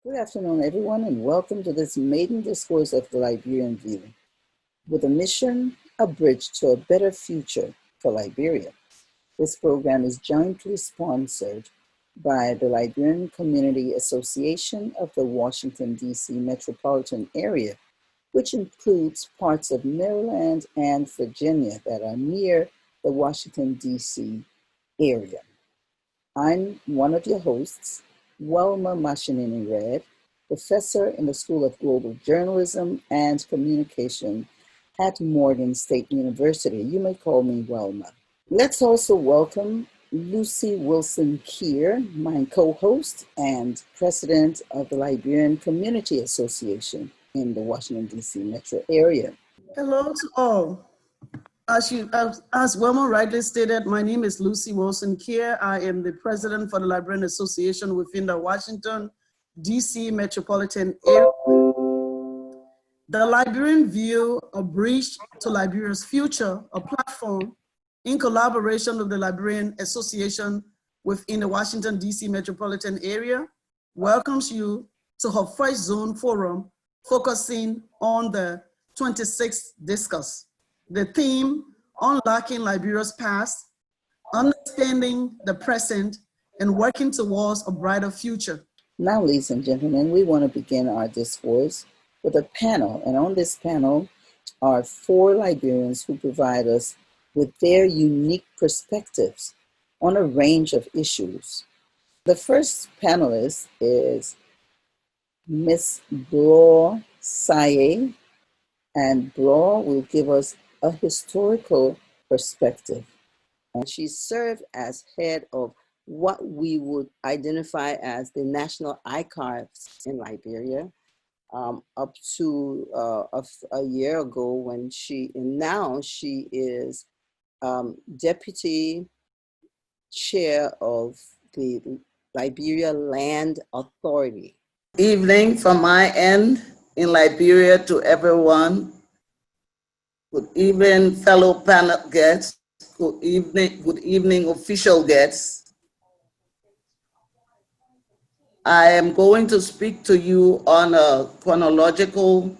Good afternoon, everyone, and welcome to this maiden discourse of the Liberian View. With a mission, a bridge to a better future for Liberia. This program is jointly sponsored by the Liberian Community Association of the Washington, D.C. metropolitan area, which includes parts of Maryland and Virginia that are near the Washington, D.C. area. I'm one of your hosts, Welma Mashinini Red, professor in the School of Global Journalism and Communication at Morgan State University. You may call me Welma. Let's also welcome Lucy Wilson Keir, my co-host and president of the Liberian Community Association in the Washington, D.C. metro area. Hello to all. As Wilma rightly stated, my name is Lucy Wilson Keir. I am the president for the Liberian Association within the Washington, D.C. metropolitan area. The Liberian View, a bridge to Liberia's future, a platform in collaboration with the Liberian Association within the Washington, D.C. metropolitan area, welcomes you to her first zone forum focusing on the 26th discourse. The theme, Unlocking Liberia's Past, Understanding the Present, and Working Towards a Brighter Future. Now, ladies and gentlemen, we want to begin our discourse with a panel. And on this panel are four Liberians who provide us with their unique perspectives on a range of issues. The first panelist is Ms. Bloh Sayeh, and Bloh will give us a historical perspective. And she served as head of what we would identify as the National Archives in Liberia up to a year ago when now she is deputy chair of the Liberia Land Authority. Evening from my end in Liberia to everyone. Good evening, fellow panel guests. Good evening, official guests. I am going to speak to you on a chronological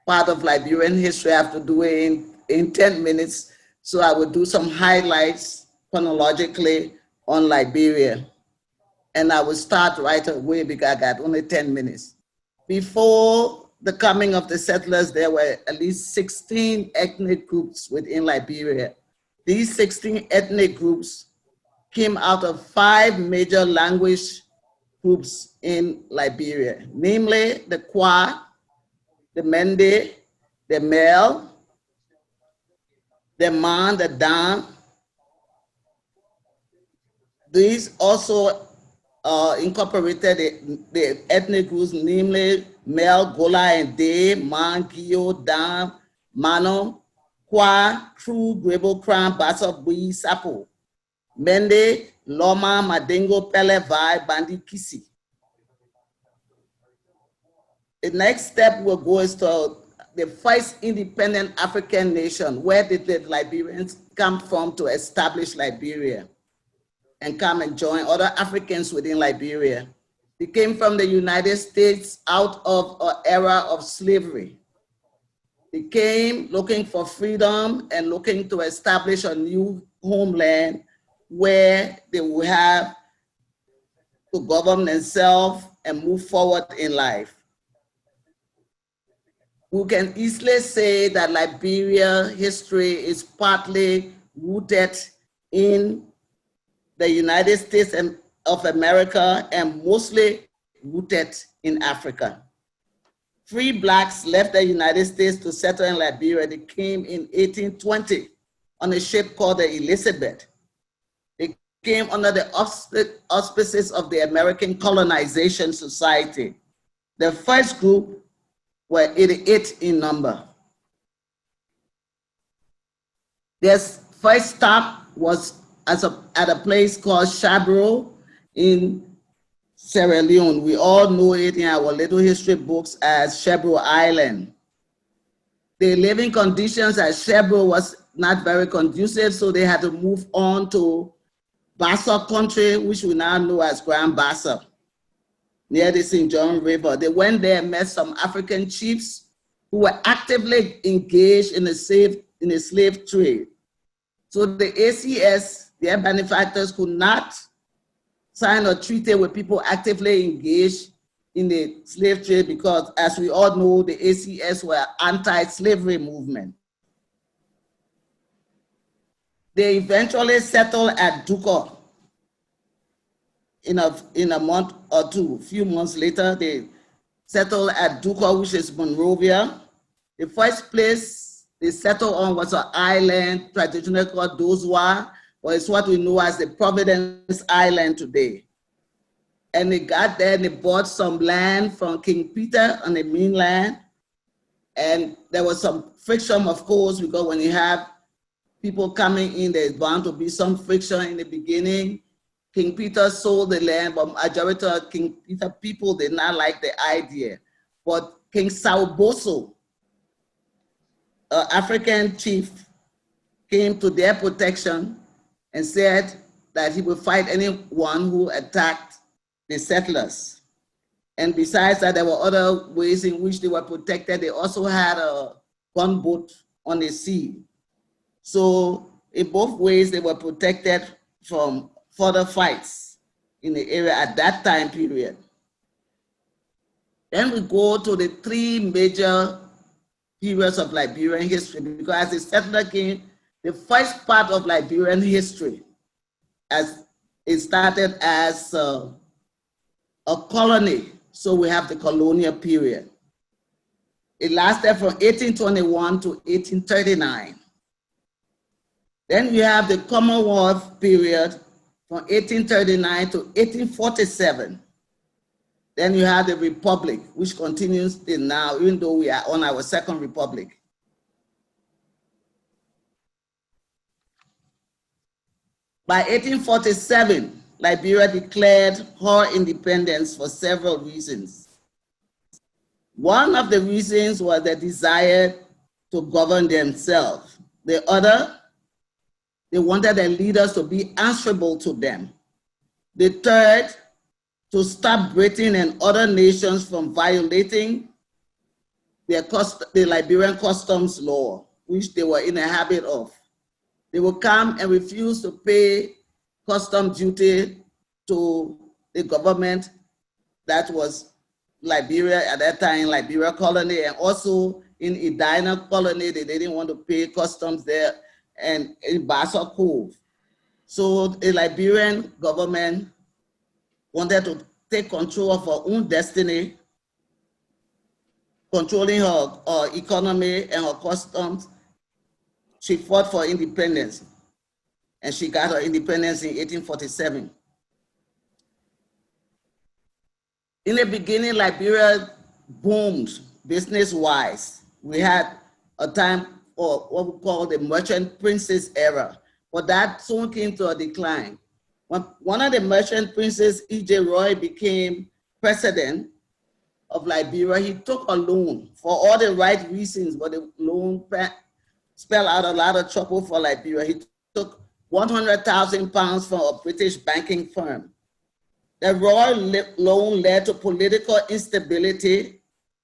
part of Liberian history. I have to do it in 10 minutes, so I will do some highlights chronologically on Liberia. And I will start right away because I got only 10 minutes. Before the coming of the settlers, there were at least 16 ethnic groups within Liberia. These 16 ethnic groups came out of 5 major language groups in Liberia, namely the Kwa, the Mende, the Mel, the Man, the Dan. These also incorporated the ethnic groups, namely Mel, Gola, and De, Man, Gio, Dan, Mano, Kwa, Kru, Grebo, Kran, Basa, Bui, Sapo, Mende, Loma, Madengo, Pele, Vai, Bandi, Kisi. The next step we'll go is to the first independent African nation. Where did the Liberians come from to establish Liberia and come and join other Africans within Liberia? They came from the United States out of an era of slavery. They came looking for freedom and looking to establish a new homeland where they will have to govern themselves and move forward in life. We can easily say that Liberia history is partly rooted in the United States of America and mostly rooted in Africa. Free Blacks left the United States to settle in Liberia. They came in 1820 on a ship called the Elizabeth. They came under the auspices of the American Colonization Society. The first group were 88 in number. Their first stop was at a place called Shabro in Sierra Leone. We all know it in our little history books as Shabro Island. The living conditions at Shabro was not very conducive, so they had to move on to Bassa country, which we now know as Grand Bassa. near the St. John River. They went there and met some African chiefs who were actively engaged in the slave trade. So the ACS, their benefactors, could not sign a treaty with people actively engaged in the slave trade because, as we all know, the ACS were anti-slavery movement. They eventually settled at Duka. In a month or two, a few months later, they settled at Duka, which is Monrovia. The first place they settled on was an island traditionally called Dozwa, or it's what we know as the Providence Island today. And they got there and they bought some land from King Peter on the mainland. And there was some friction, of course, because when you have people coming in, there's bound to be some friction in the beginning. King Peter sold the land, but majority of King Peter people did not like the idea. But King Sauboso, an African chief, came to their protection and said that he would fight anyone who attacked the settlers. And besides that, there were other ways in which they were protected. They also had a gunboat on the sea. So in both ways, they were protected from further fights in the area at that time period. Then we go to the three major periods of Liberian history, because as the settler came, the first part of Liberian history, as it started as a colony, so we have the colonial period. It lasted from 1821 to 1839. Then we have the Commonwealth period from 1839 to 1847. Then you have the Republic, which continues till now, even though we are on our second Republic. By 1847, Liberia declared her independence for several reasons. One of the reasons was the desire to govern themselves. The other, they wanted their leaders to be answerable to them. The third, to stop Britain and other nations from violating the Liberian customs law, which they were in the habit of. They would come and refuse to pay custom duty to the government that was Liberia at that time, Liberia colony, and also in Edina colony, they didn't want to pay customs there, and in Bassa Cove. So the Liberian government wanted to take control of her own destiny, controlling her economy and her customs. She fought for independence, and she got her independence in 1847. In the beginning, Liberia boomed business-wise. We had a time for what we call the merchant princes era, but that soon came to a decline. When one of the merchant princes, E.J. Roy, became president of Liberia, he took a loan for all the right reasons, but the loan spelled out a lot of trouble for Liberia. He took 100,000 pounds from a British banking firm. The royal loan led to political instability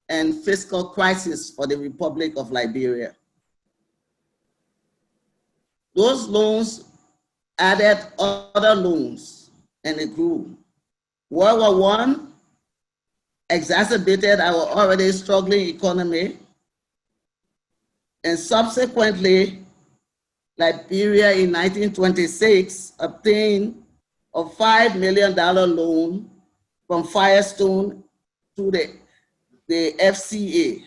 and fiscal crisis for the Republic of Liberia. Those loans added other loans, and it grew. World War I exacerbated our already struggling economy, and subsequently, Liberia in 1926 obtained a $5 million loan from Firestone to the FCA.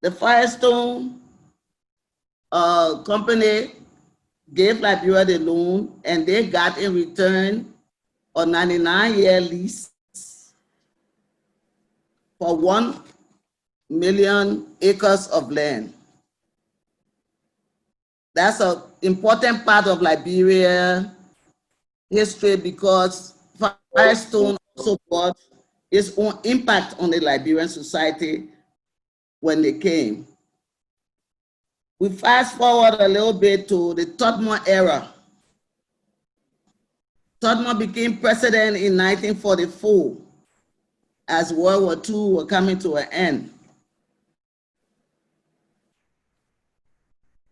The Firestone company gave Liberia the loan, and they got in return a 99-year lease for 1 million acres of land. That's an important part of Liberia history, because Firestone also brought its own impact on the Liberian society when they came. We fast forward a little bit to the Todmor era. Todmor became president in 1944 as World War II were coming to an end.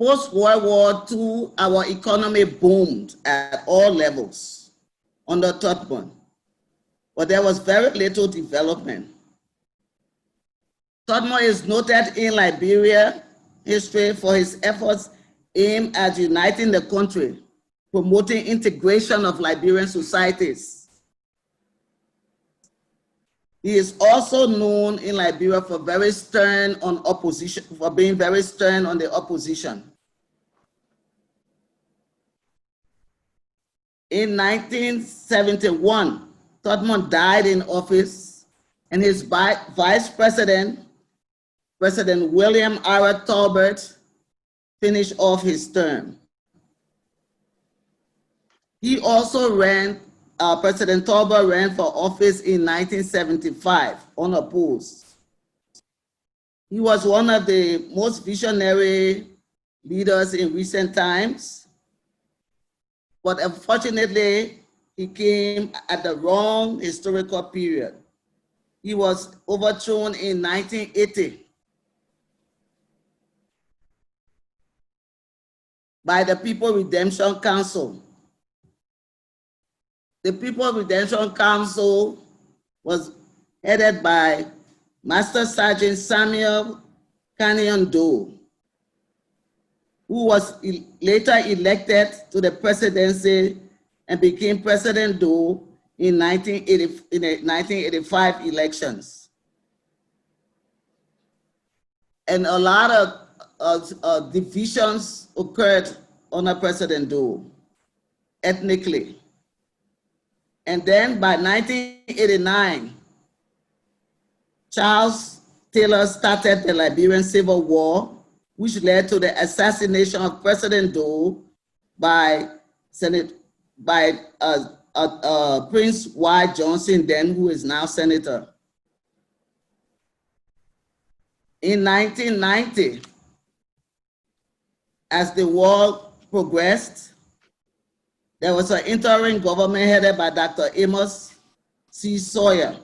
Post-World War II, our economy boomed at all levels under Todmor, but there was very little development. Todmor is noted in Liberia history for his efforts aimed at uniting the country, promoting integration of Liberian societies. He is also known in Liberia for very stern on opposition, for being very stern on the opposition. In 1971, Todmor died in office, and his vice president, President William R. Talbot, finished off his term. He also ran, President Talbot ran for office in 1975, unopposed. He was one of the most visionary leaders in recent times, but unfortunately, he came at the wrong historical period. He was overthrown in 1980 by the People Redemption Council. The People Redemption Council was headed by Master Sergeant Samuel Canyon Doe, who was later elected to the presidency and became President Doe in the 1985 elections. And a lot of divisions occurred under President Doe, ethnically. And then by 1989, Charles Taylor started the Liberian Civil War, which led to the assassination of President Doe by Prince Y. Johnson, then, who is now senator. In 1990, as the war progressed, there was an interim government headed by Dr. Amos C. Sayeh.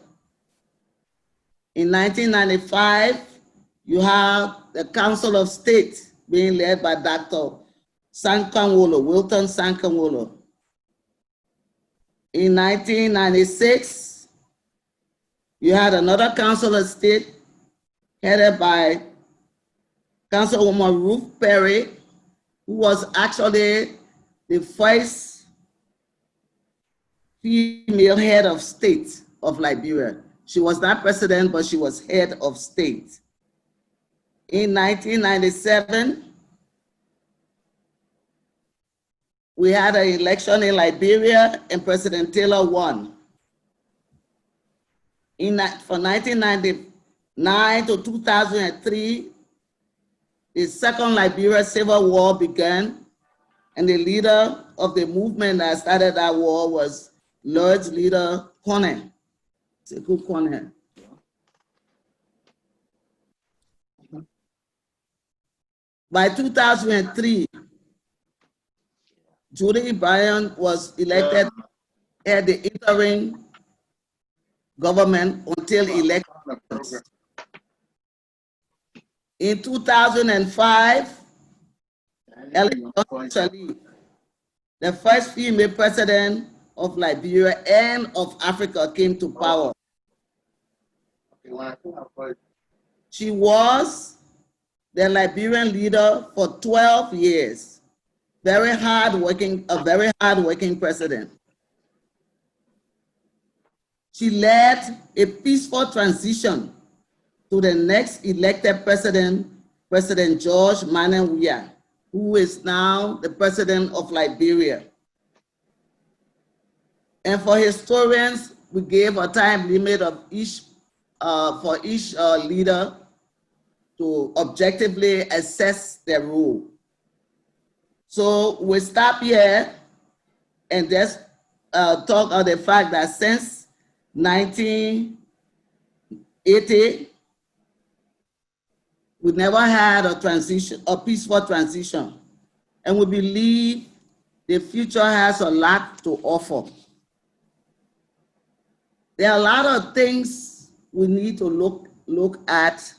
In 1995, you have the Council of State being led by Dr. Wilton Sankanwolo. In 1996, you had another Council of State headed by Councilwoman Ruth Perry, who was actually the first female head of state of Liberia. She was not president, but she was head of state. In 1997, we had an election in Liberia and President Taylor won. From 1999 to 2003, the Second Liberia Civil War began, and the leader of the movement that started that war was Lord's leader, Sekou Kone. By 2003, Judy Bryan was elected at the interim government until elections. In 2005, Ellen Johnson, the first female president of Liberia and of Africa, came to power. She was the Liberian leader for 12 years. A very hard-working president. She led a peaceful transition to the next elected president, President George Manneh Weah, who is now the president of Liberia. And for historians, we gave a time limit of for each leader to objectively assess their rule. So we stop here and just talk about the fact that since 1980, We never had a transition, a peaceful transition. And we believe the future has a lot to offer. There are a lot of things we need to look at.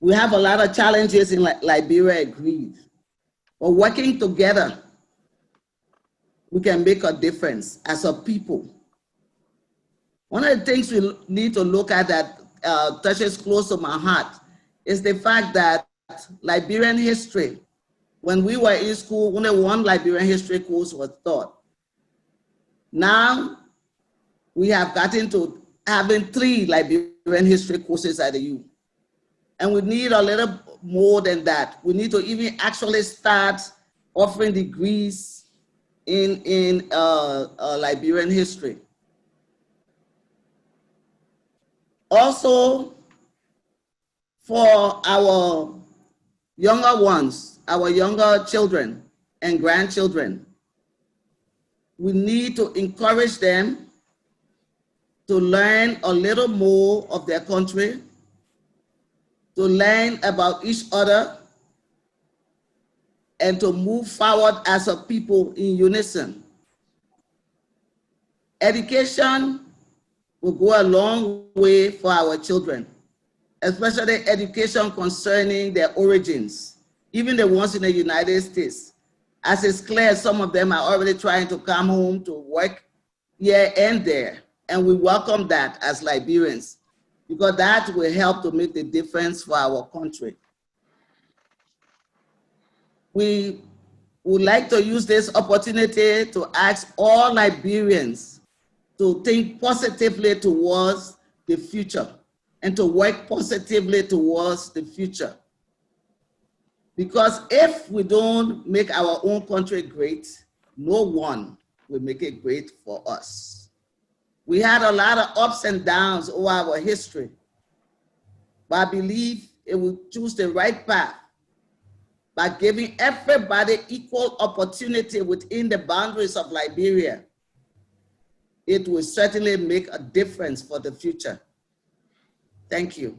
We have a lot of challenges in Liberia, agreed. But working together, we can make a difference as a people. One of the things we need to look at that touches close to my heart is the fact that Liberian history, when we were in school, only one Liberian history course was taught. Now, we have gotten to having 3 Liberian history courses at the U. And we need a little more than that. We need to even actually start offering degrees in Liberian history. Also, for our younger ones, our younger children and grandchildren, we need to encourage them to learn a little more of their country, to learn about each other, and to move forward as a people in unison. Education will go a long way for our children, especially education concerning their origins, even the ones in the United States. As it's clear, some of them are already trying to come home to work here and there, and we welcome that as Liberians, because that will help to make the difference for our country. We would like to use this opportunity to ask all Liberians to think positively towards the future and to work positively towards the future. Because if we don't make our own country great, no one will make it great for us. We had a lot of ups and downs over our history, but I believe it will choose the right path by giving everybody equal opportunity within the boundaries of Liberia. It will certainly make a difference for the future. Thank you.